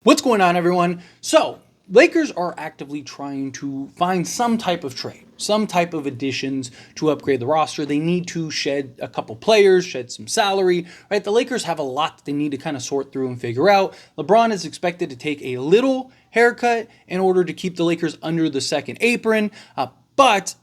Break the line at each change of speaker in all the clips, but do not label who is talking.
What's going on, everyone? So, Lakers are actively trying to find some type of trade, some type of additions to upgrade the roster. They need to shed a couple players, shed some salary, right? The Lakers have a lot that they need to kind of sort through and figure out. LeBron is expected to take a little haircut in order to keep the Lakers under the second apron, but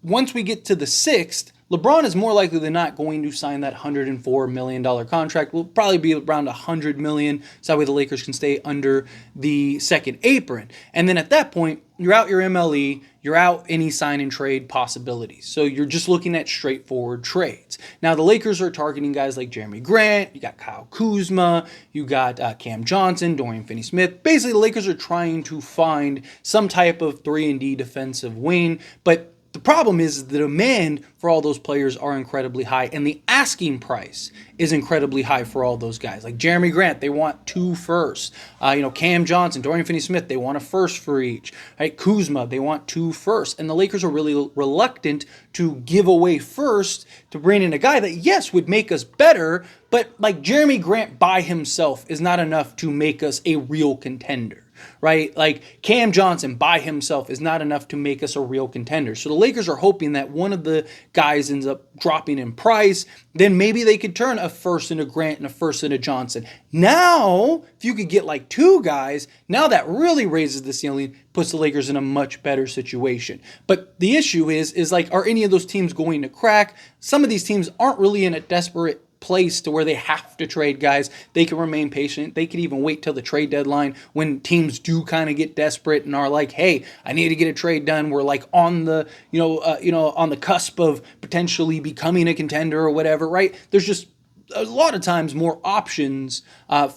once we get to the sixth, LeBron is more likely than not going to sign that $104 million contract. Will probably be around $100 million, so that way the Lakers can stay under the second apron. And then at that point, you're out your MLE, you're out any sign and trade possibilities. So you're just looking at straightforward trades. Now the Lakers are targeting guys like Jeremy Grant, you got Kyle Kuzma, you got Cam Johnson, Dorian Finney-Smith. Basically, the Lakers are trying to find some type of 3-and-D defensive wing, but the problem is the demand for all those players are incredibly high, and the asking price is incredibly high for all those guys. Like Jeremy Grant, they want 2 firsts. Cam Johnson, Dorian Finney-Smith, they want a first for each. Right? Kuzma, they want 2 firsts. And the Lakers are really reluctant to give away first to bring in a guy that, yes, would make us better, but like Jeremy Grant by himself is not enough to make us a real contender. Right? Like Cam Johnson by himself is not enough to make us a real contender. So the Lakers are hoping that one of the guys ends up dropping in price. Then maybe they could turn a first into Grant and a first into Johnson. Now, if you could get like 2 guys, now that really raises the ceiling, puts the Lakers in a much better situation. But the issue is like, are any of those teams going to crack? Some of these teams aren't really in a desperate place to where they have to trade guys. They can remain patient. They can even wait till the trade deadline when teams do kind of get desperate and are like, hey, I need to get a trade done. We're like on the, on the cusp of potentially becoming a contender or whatever, right? There's just a lot of times more options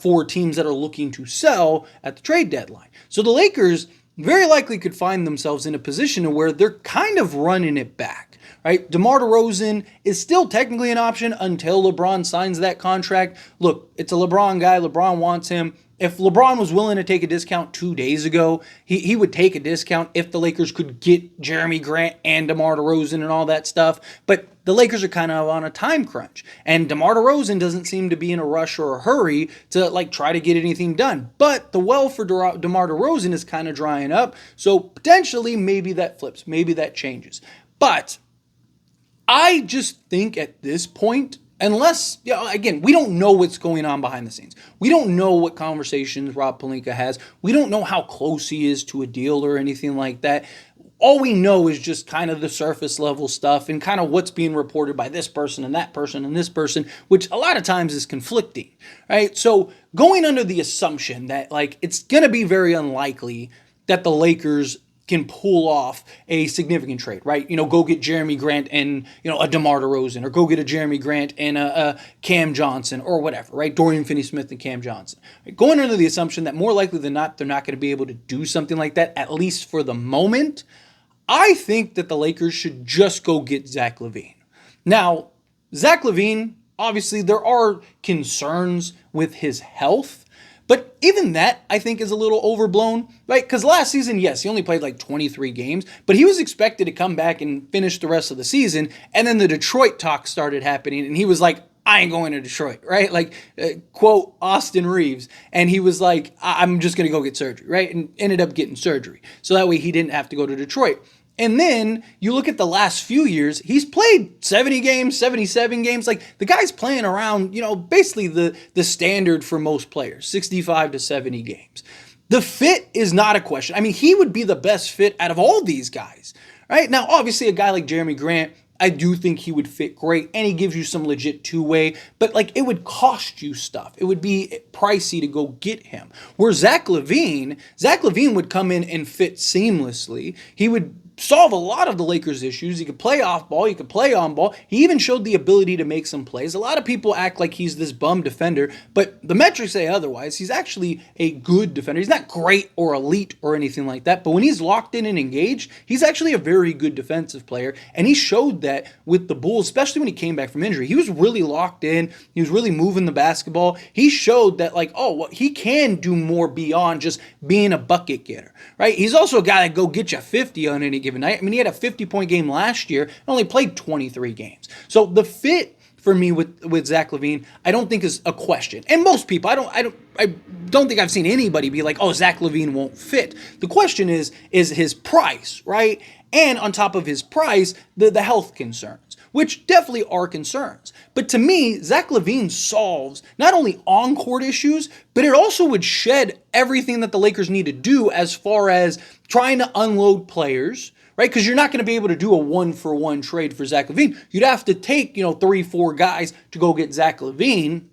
for teams that are looking to sell at the trade deadline. So the Lakers very likely could find themselves in a position where they're kind of running it back. Right? DeMar DeRozan is still technically an option until LeBron signs that contract. Look, it's a LeBron guy. LeBron wants him. If LeBron was willing to take a discount 2 days ago, he would take a discount if the Lakers could get Jeremy Grant and DeMar DeRozan and all that stuff. But the Lakers are kind of on a time crunch. And DeMar DeRozan doesn't seem to be in a rush or a hurry to try to get anything done. But the well for DeMar DeRozan is kind of drying up. So potentially maybe that flips. Maybe that changes. But I just think at this point, unless, again, we don't know what's going on behind the scenes. We don't know what conversations Rob Pelinka has. We don't know how close he is to a deal or anything like that. All we know is just kind of the surface level stuff and kind of what's being reported by this person and that person and this person, which a lot of times is conflicting, right? So going under the assumption that it's going to be very unlikely that the Lakers can pull off a significant trade, right? Go get Jeremy Grant and, a DeMar DeRozan, or go get a Jeremy Grant and a Cam Johnson or whatever, right? Dorian Finney-Smith and Cam Johnson. Right? Going under the assumption that more likely than not, they're not going to be able to do something like that, at least for the moment, I think that the Lakers should just go get Zach Lavine. Now, Zach Lavine, obviously there are concerns with his health, but even that, I think, is a little overblown, right? Because last season, yes, he only played 23 games, but he was expected to come back and finish the rest of the season, and then the Detroit talk started happening, and he was like, I ain't going to Detroit, right? Quote Austin Reeves, and he was like, I'm just going to go get surgery, right? And ended up getting surgery. So that way he didn't have to go to Detroit. And then you look at the last few years, he's played 70 games, 77 games. The guy's playing around, basically the standard for most players, 65 to 70 games. The fit is not a question. I mean, he would be the best fit out of all these guys, right? Now, obviously, a guy like Jeremy Grant, I do think he would fit great, and he gives you some legit two-way, but it would cost you stuff. It would be pricey to go get him. Where Zach Lavine would come in and fit seamlessly. He would solve a lot of the Lakers' issues. He could play off ball. He could play on ball. He even showed the ability to make some plays. A lot of people act like he's this bum defender, but the metrics say otherwise. He's actually a good defender. He's not great or elite or anything like that, but when he's locked in and engaged, he's actually a very good defensive player, and he showed that with the Bulls, especially when he came back from injury. He was really locked in. He was really moving the basketball. He showed that, he can do more beyond just being a bucket getter, right? He's also a guy that go get you 50 on any given night. I mean, he had a 50-point game last year and only played 23 games. So the fit for me with Zach Lavine, I don't think is a question. And most people, I don't think I've seen anybody be like, oh, Zach Lavine won't fit. The question is his price, right? And on top of his price, the health concerns, which definitely are concerns. But to me, Zach Lavine solves not only on-court issues, but it also would shed everything that the Lakers need to do as far as trying to unload players, right? Because you're not going to be able to do a one-for-one trade for Zach Lavine. You'd have to take, 3-4 guys to go get Zach Lavine,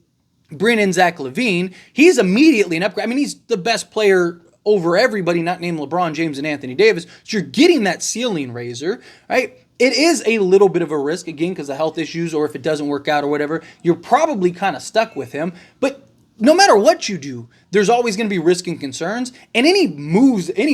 bring in Zach Lavine. He's immediately an upgrade. I mean, he's the best player over everybody, not named LeBron James and Anthony Davis. So you're getting that ceiling raiser, right? It is a little bit of a risk, again, because of health issues, or if it doesn't work out or whatever, you're probably kind of stuck with him. But no matter what you do, there's always going to be risk and concerns. And any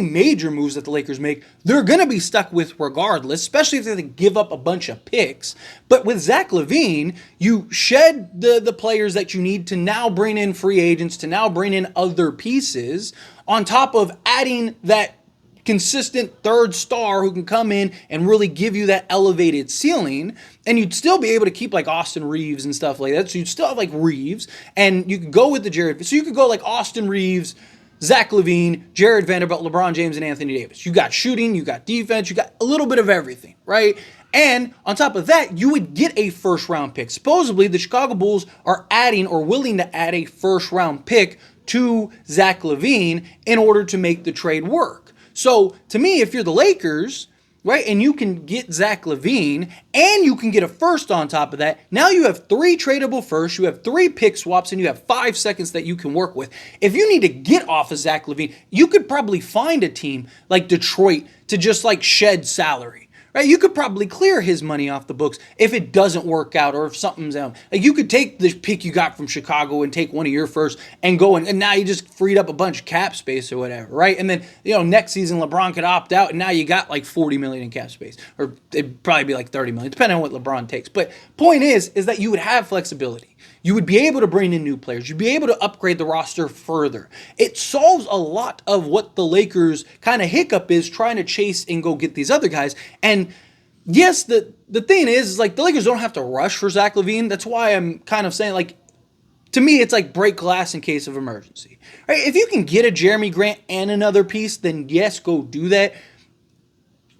major moves that the Lakers make, they're going to be stuck with regardless, especially if they give up a bunch of picks. But with Zach Lavine, you shed the players that you need to now bring in free agents, to now bring in other pieces, on top of adding that consistent third star who can come in and really give you that elevated ceiling. And you'd still be able to keep like Austin Reeves and stuff like that. So you'd still have like Reeves, and you could go with the Jared. So you could go like Austin Reeves, Zach Lavine, Jared Vanderbilt, LeBron James, and Anthony Davis. You got shooting, you got defense, you got a little bit of everything, right? And on top of that, you would get a first-round pick. Supposedly, the Chicago Bulls are adding or willing to add a first-round pick to Zach Lavine in order to make the trade work. So, to me, if you're the Lakers, right, and you can get Zach Lavine, and you can get a first on top of that, now you have 3 tradable firsts, you have 3 pick swaps, and you have 5 seconds that you can work with. If you need to get off of Zach Lavine, you could probably find a team like Detroit to just like shed salary. Right, you could probably clear his money off the books if it doesn't work out, or if something's out. Like, you could take the pick you got from Chicago and take one of your first and go, and now you just freed up a bunch of cap space or whatever, right? And then, next season LeBron could opt out, and now you got like $40 million in cap space, or it'd probably be like $30 million, depending on what LeBron takes. But point is that you would have flexibility. You would be able to bring in new players. You'd be able to upgrade the roster further. It solves a lot of what the Lakers' kind of hiccup is trying to chase and go get these other guys. And yes, the thing is like the Lakers don't have to rush for Zach Lavine. That's why I'm kind of saying, like, to me, it's like break glass in case of emergency. Right? If you can get a Jeremy Grant and another piece, then yes, go do that.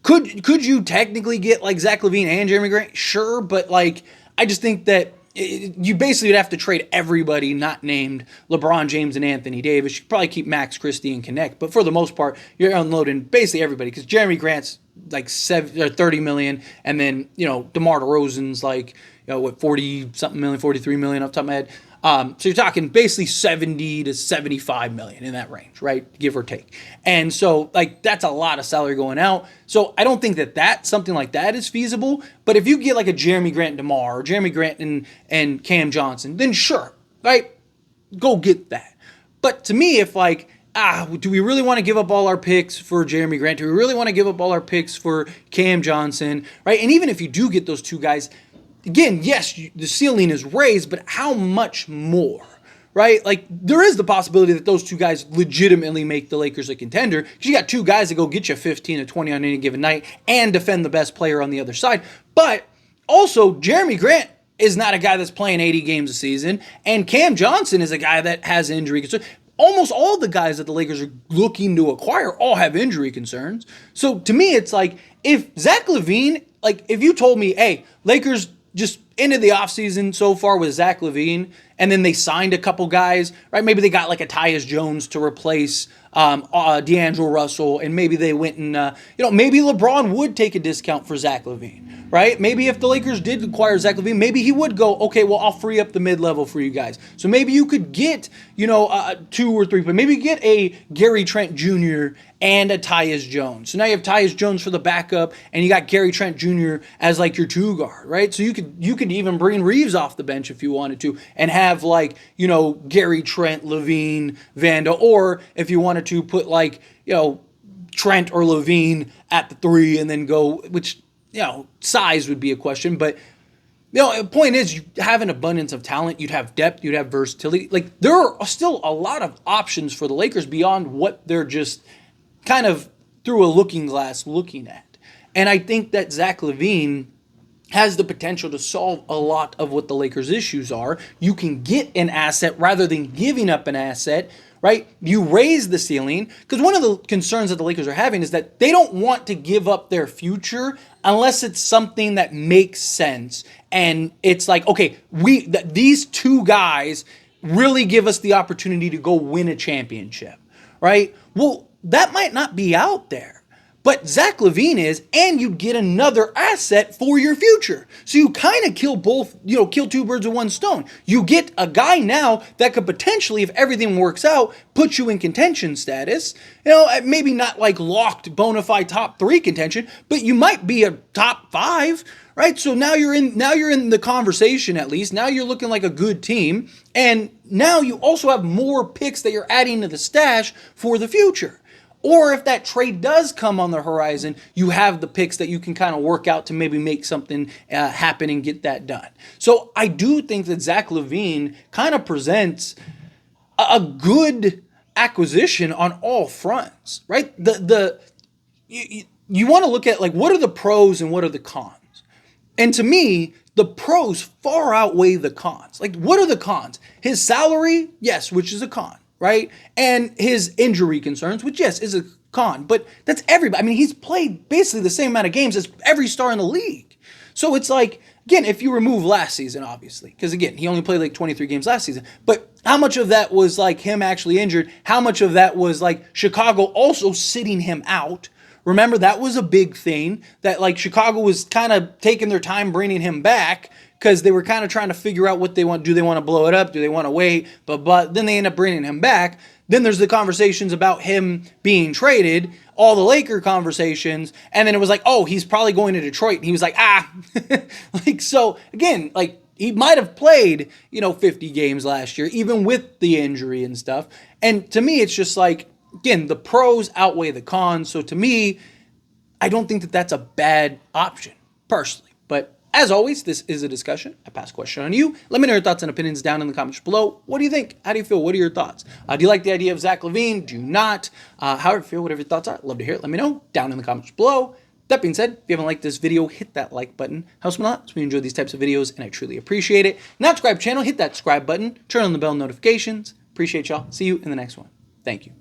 Could you technically get like Zach Lavine and Jeremy Grant? Sure, but like I just think that you basically would have to trade everybody not named LeBron James and Anthony Davis. You could probably keep Max Christie and Connect, but for the most part, you're unloading basically everybody, because Jeremy Grant's like $30 million, and then DeMar DeRozan's like 40-something million, 43 million off the top of my head. So you're talking basically 70 to 75 million in that range, right? Give or take. And so like that's a lot of salary going out. So I don't think that something like that is feasible. But if you get like a Jeremy Grant and DeMar, or Jeremy Grant and Cam Johnson, then sure, right? Go get that. But to me, if like, do we really want to give up all our picks for Jeremy Grant? Do we really want to give up all our picks for Cam Johnson, right? And even if you do get those two guys, again, yes, the ceiling is raised, but how much more, right? Like, there is the possibility that those two guys legitimately make the Lakers a contender, because you got two guys that go get you 15 or 20 on any given night and defend the best player on the other side. But also, Jeremy Grant is not a guy that's playing 80 games a season, and Cam Johnson is a guy that has injury concerns. Almost all the guys that the Lakers are looking to acquire all have injury concerns. So to me, it's like, if Zach Lavine, like if you told me, hey, Lakers just ended the offseason so far with Zach Lavine, and then they signed a couple guys, right? Maybe they got like a Tyus Jones to replace D'Angelo Russell, and maybe they went and, maybe LeBron would take a discount for Zach Lavine, right? Maybe if the Lakers did acquire Zach Lavine, maybe he would go, okay, well, I'll free up the mid-level for you guys. So maybe you could get, 2 or 3, but maybe get a Gary Trent Jr. and a Tyus Jones. So now you have Tyus Jones for the backup, and you got Gary Trent Jr. as like your 2 guard, right? So you could even bring Reeves off the bench if you wanted to, and have like, Gary Trent, Lavine, Vanda, or if you wanted to put like, Trent or Lavine at the 3 and then go, which, size would be a question, but the point is you have an abundance of talent, you'd have depth, you'd have versatility. Like, there are still a lot of options for the Lakers beyond what they're just kind of through a looking glass looking at. And I think that Zach Lavine has the potential to solve a lot of what the Lakers' issues are. You can get an asset rather than giving up an asset, right? You raise the ceiling, because one of the concerns that the Lakers are having is that they don't want to give up their future unless it's something that makes sense. And it's like, okay, these two guys really give us the opportunity to go win a championship, right? Well, that might not be out there. But Zach Lavine is, and you get another asset for your future. So you kind of kill kill two birds with one stone. You get a guy now that could potentially, if everything works out, put you in contention status. Maybe not like locked bona fide top 3 contention, but you might be a top 5, right? So now you're in the conversation at least. Now you're looking like a good team. And now you also have more picks that you're adding to the stash for the future. Or if that trade does come on the horizon, you have the picks that you can kind of work out to maybe make something happen and get that done. So I do think that Zach Lavine kind of presents a good acquisition on all fronts, right? You want to look at, like, what are the pros and what are the cons? And to me, the pros far outweigh the cons. Like, what are the cons? His salary, yes, which is a con. Right? And his injury concerns, which, yes, is a con, but that's everybody. I mean, he's played basically the same amount of games as every star in the league. So it's like, again, if you remove last season, obviously, because again, he only played like 23 games last season, but how much of that was like him actually injured? How much of that was like Chicago also sitting him out? Remember, that was a big thing, that like Chicago was kind of taking their time bringing him back, because they were kind of trying to figure out what they want. Do they want to blow it up? Do they want to wait? But then they end up bringing him back. Then there's the conversations about him being traded, all the Laker conversations, and then it was like, oh, he's probably going to Detroit. And he was like, like, so again, like, he might have played, 50 games last year, even with the injury and stuff. And to me, it's just like, again, the pros outweigh the cons. So to me, I don't think that that's a bad option, personally. But as always, this is a discussion. I pass a question on you. Let me know your thoughts and opinions down in the comments below. What do you think? How do you feel? What are your thoughts? Do you like the idea of Zach Lavine? Do you not? However you feel, whatever your thoughts are, I'd love to hear it. Let me know down in the comments below. That being said, if you haven't liked this video, hit that like button. Helps me a lot. So we enjoy these types of videos, and I truly appreciate it. Not subscribe to the channel, hit that subscribe button. Turn on the bell notifications. Appreciate y'all. See you in the next one. Thank you.